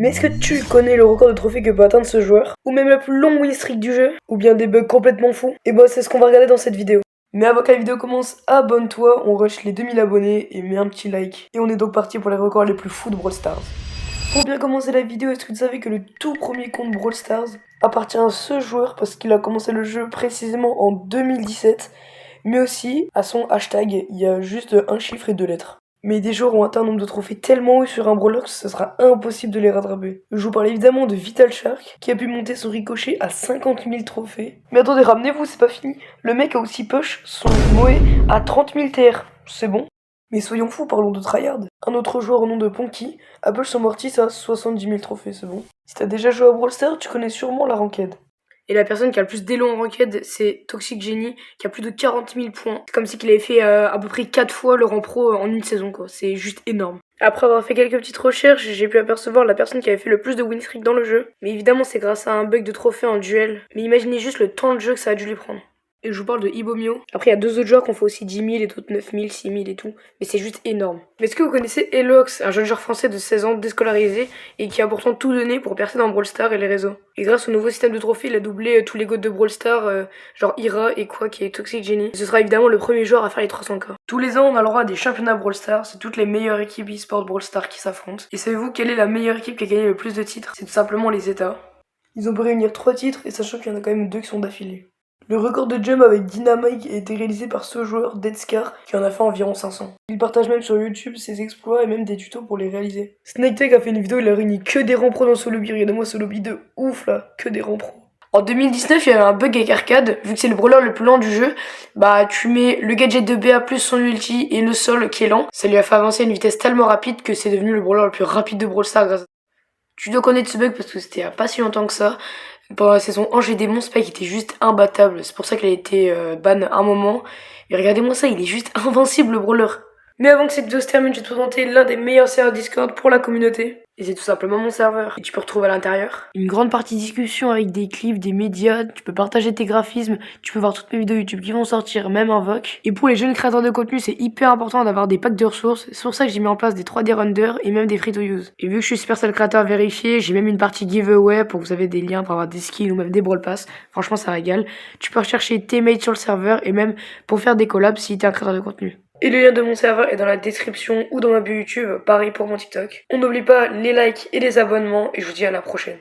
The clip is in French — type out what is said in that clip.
Mais est-ce que tu connais le record de trophées que peut atteindre ce joueur? Ou même la plus longue win streak du jeu? Ou bien des bugs complètement fous? Et bah c'est ce qu'on va regarder dans cette vidéo. Mais avant que la vidéo commence, abonne-toi, on rush les 2000 abonnés et mets un petit like. Et on est donc parti pour les records les plus fous de Brawl Stars. Pour bien commencer la vidéo, est-ce que tu savais que le tout premier compte Brawl Stars appartient à ce joueur parce qu'il a commencé le jeu précisément en 2017, mais aussi à son hashtag, il y a juste un chiffre et deux lettres. Mais des joueurs ont atteint un nombre de trophées tellement haut sur un brawler que ce sera impossible de les rattraper. Je vous parle évidemment de Vital Shark, qui a pu monter son ricochet à 50 000 trophées. Mais attendez, ramenez-vous, c'est pas fini. Le mec a aussi push son Moe à 30 000 TR. C'est bon. Mais soyons fous, parlons de tryhard. Un autre joueur au nom de Ponky a push son Mortis à 70 000 trophées, c'est bon. Si t'as déjà joué à Brawl Stars, tu connais sûrement la ranked. Et la personne qui a le plus d'élo en ranked, c'est Toxic Genie, qui a plus de 40 000 points. C'est comme si qu'il avait fait à peu près 4 fois le rang pro en une saison, quoi. C'est juste énorme. Après avoir fait quelques petites recherches, j'ai pu apercevoir la personne qui avait fait le plus de win streak dans le jeu. Mais évidemment, c'est grâce à un bug de trophée en duel. Mais imaginez juste le temps de jeu que ça a dû lui prendre. Et je vous parle de Ibomio. Après, il y a deux autres joueurs qui ont fait aussi 10 000 et d'autres 9 000, 6 000 et tout. Mais c'est juste énorme. Mais est-ce que vous connaissez Elox, un jeune joueur français de 16 ans déscolarisé et qui a pourtant tout donné pour percer dans Brawl Stars et les réseaux? Et grâce au nouveau système de trophées, il a doublé tous les goats de Brawl Stars, genre Ira et quoi, qui est Toxic Genie. Et ce sera évidemment le premier joueur à faire les 300K. Tous les ans, on a le droit à des championnats Brawl Stars. C'est toutes les meilleures équipes e-sport Brawl Stars qui s'affrontent. Et savez-vous quelle est la meilleure équipe qui a gagné le plus de titres? C'est tout simplement les États. Ils ont pu réunir 3 titres et sachant qu'il y en a quand même 2 qui sont d'affilée. Le record de jump avec Dynamite a été réalisé par ce joueur, Deadscar, qui en a fait environ 500. Il partage même sur YouTube ses exploits et même des tutos pour les réaliser. SnakeTech a fait une vidéo, il a réuni que des rangs pro dans ce lobby. Regardez-moi ce lobby de ouf là, que des rangs pro. En 2019, il y avait un bug avec Arcade, vu que c'est le brawler le plus lent du jeu, bah tu mets le gadget de BA plus son ulti et le sol qui est lent. Ça lui a fait avancer à une vitesse tellement rapide que c'est devenu le brawler le plus rapide de Brawl Stars grâce à ça. Tu dois connaître ce bug parce que c'était il y a pas si longtemps que ça. Pendant la saison Ange et Démon, Spike était juste imbattable. C'est pour ça qu'il a été ban un moment. Mais regardez-moi ça, il est juste invincible le brawler. Mais avant que cette vidéo se termine, je vais te présenter l'un des meilleurs serveurs Discord pour la communauté. Et c'est tout simplement mon serveur. Et tu peux retrouver à l'intérieur une grande partie discussion avec des clips, des médias. Tu peux partager tes graphismes. Tu peux voir toutes mes vidéos YouTube qui vont sortir, même un VOC. Et pour les jeunes créateurs de contenu, c'est hyper important d'avoir des packs de ressources. C'est pour ça que j'ai mis en place des 3D render et même des free to use. Et vu que je suis Supercell créateur vérifié, j'ai même une partie giveaway pour que vous avez des liens pour avoir des skins ou même des brawl pass. Franchement, ça régale. Tu peux rechercher tes mates sur le serveur et même pour faire des collabs si t'es un créateur de contenu. Et le lien de mon serveur est dans la description ou dans ma bio YouTube, pareil pour mon TikTok. On n'oublie pas les likes et les abonnements et je vous dis à la prochaine.